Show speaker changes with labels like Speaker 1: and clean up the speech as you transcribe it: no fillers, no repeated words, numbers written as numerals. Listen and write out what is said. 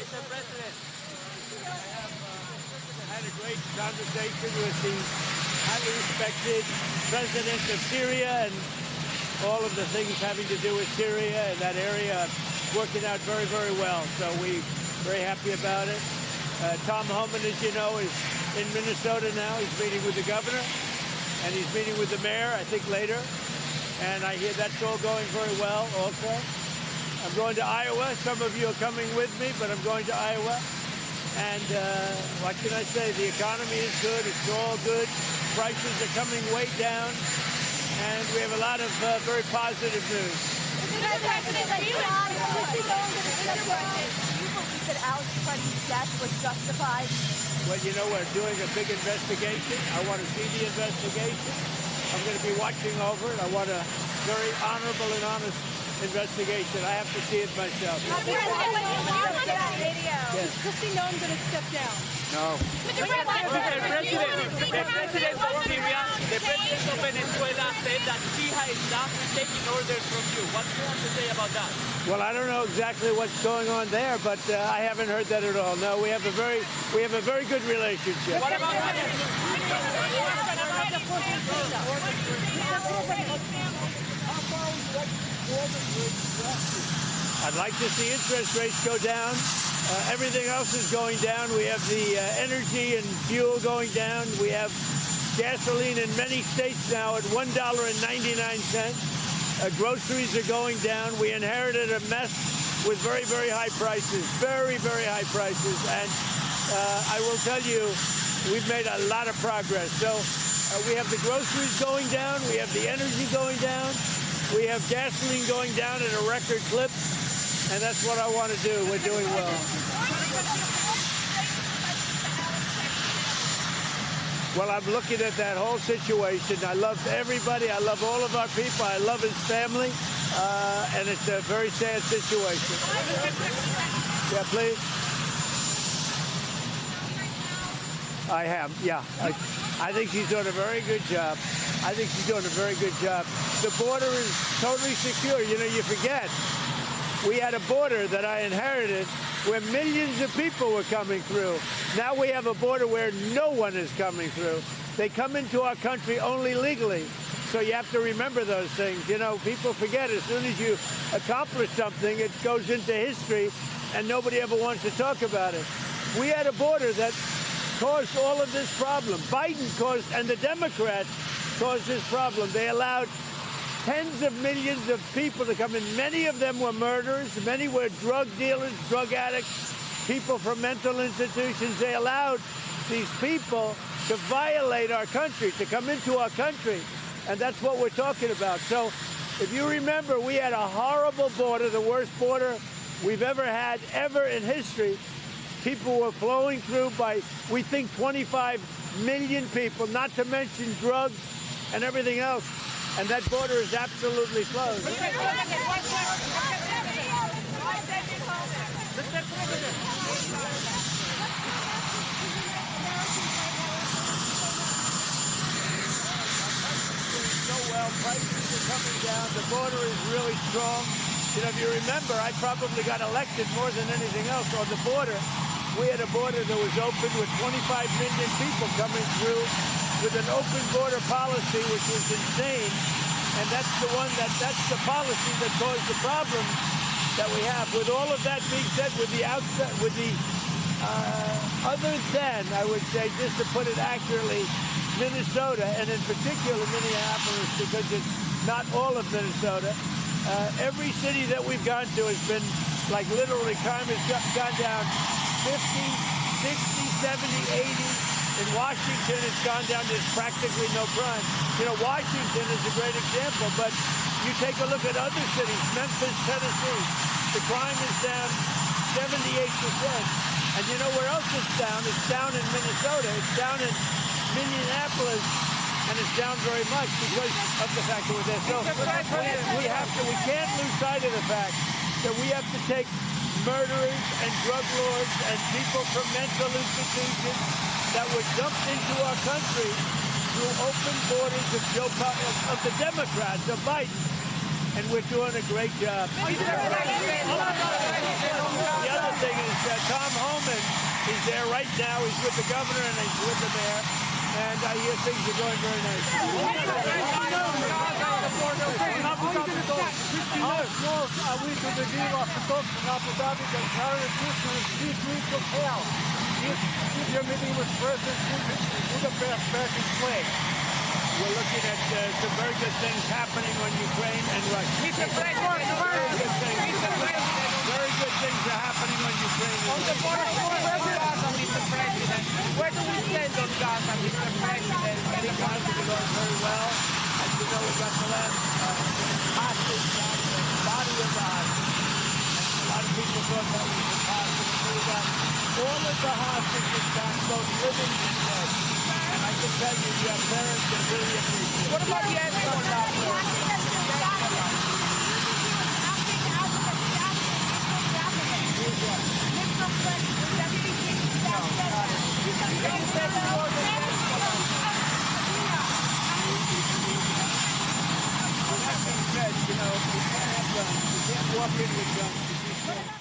Speaker 1: Mr. President.
Speaker 2: I had a great conversation with the highly respected president of Syria, and all of the things having to do with Syria and that area working out very, very well. So we're very happy about it. Tom Homan, as you know, is in Minnesota now. He's meeting with the governor, and he's meeting with the mayor, I think, later. And I hear that's all going very well also. I'm going to Iowa. Some of you are coming with me, but I'm going to Iowa. And what can I say? The economy is good. It's all good. Prices are coming way down. And we have a lot of very positive news.
Speaker 3: Mr. President, do you believe that Alex Crutch's death was justified?
Speaker 2: Well, you know, we're doing a big investigation. I want to see the investigation. I'm going to be watching over it. I want a very honorable and honest investigation. I have to see it myself.
Speaker 3: Is Kristi Noem going to step down?
Speaker 2: No.
Speaker 1: Mr. President, the president of Syria, the president of Venezuela said that Fija is not taking orders from you. What do you want to say about that?
Speaker 2: Well, I don't know exactly what's going on there, but I haven't heard that at all. No, we have a very good relationship.
Speaker 1: What about
Speaker 2: I'd like to see interest rates go down. Everything else is going down. We have the energy and fuel going down. We have gasoline in many states now at $1.99. Groceries are going down. We inherited a mess with very, very high prices, very, very high prices. And I will tell you, we've made a lot of progress. So we have the groceries going down. We have the energy going down. We have gasoline going down at a record clip. And that's what I want to do. We're doing well. Well, I'm looking at that whole situation. I love everybody. I love all of our people. I love his family. And it's a very sad situation. Yeah, please. I have, yeah. I think she's doing a very good job. I think she's doing a very good job. The border is totally secure. You know, you forget. We had a border that I inherited where millions of people were coming through. Now we have a border where no one is coming through. They come into our country only legally. So you have to remember those things. You know, people forget as soon as you accomplish something, it goes into history and nobody ever wants to talk about it. We had a border that caused all of this problem. Biden caused, and the Democrats caused this problem. They allowed tens of millions of people to come in. Many of them were murderers. Many were drug dealers, drug addicts, people from mental institutions. They allowed these people to violate our country, to come into our country. And that's what we're talking about. So if you remember, we had a horrible border, the worst border we've ever had, ever in history. People were flowing through by, we think, 25 million people, not to mention drugs and everything else. And that border is absolutely closed.
Speaker 1: Mr. President.
Speaker 2: So well, prices are coming down. The border is really strong. You know, if you remember, I probably got elected more than anything else on the border. We had a border that was open with 25 million people coming through with an open border policy, which was insane. And that's the policy that caused the problem that we have. With all of that being said, other than, I would say, just to put it accurately, Minnesota, and in particular Minneapolis, because it's not all of Minnesota, every city that we've gone to has been, like, literally crime has gone down 50, 60, 70, 80. In Washington, it's gone down. There's practically no crime. You know, Washington is a great example, but you take a look at other cities, Memphis, Tennessee, the crime is down 78%. And you know where else it's down? It's down in Minnesota. It's down in Minneapolis, and it's down very much because of the fact that we're there. So we can't lose sight of the fact that we have to take murderers and drug lords and people from mental institutions that were dumped into our country through open borders of the Democrats, of Biden, and we're doing a great job. The other thing is Tom Homan is there right now. He's with the governor and he's with the mayor. And I hear things are going very nicely.
Speaker 4: How close are we to the deal of talks in Abu Dhabi that Hillary Clinton is 3 weeks of hell? If your meeting with President Budapest back in play.
Speaker 2: We're looking at some very good things happening on Ukraine and Russia.
Speaker 1: Mr. President,
Speaker 2: Very good things are happening on Ukraine.
Speaker 1: on the border of Gaza, Mr. President, where do we stand on Gaza, Mr. President?
Speaker 2: I think Gaza is going very well. As you know, we got the last hostage down the body of the hostage. A lot of people thought that was impossible. So we got all of the hostages back, both living and dead. And I can tell you, your parents can really appreciate it.
Speaker 1: What about the
Speaker 2: That being said, you know, we can't have guns. We can't walk in with guns.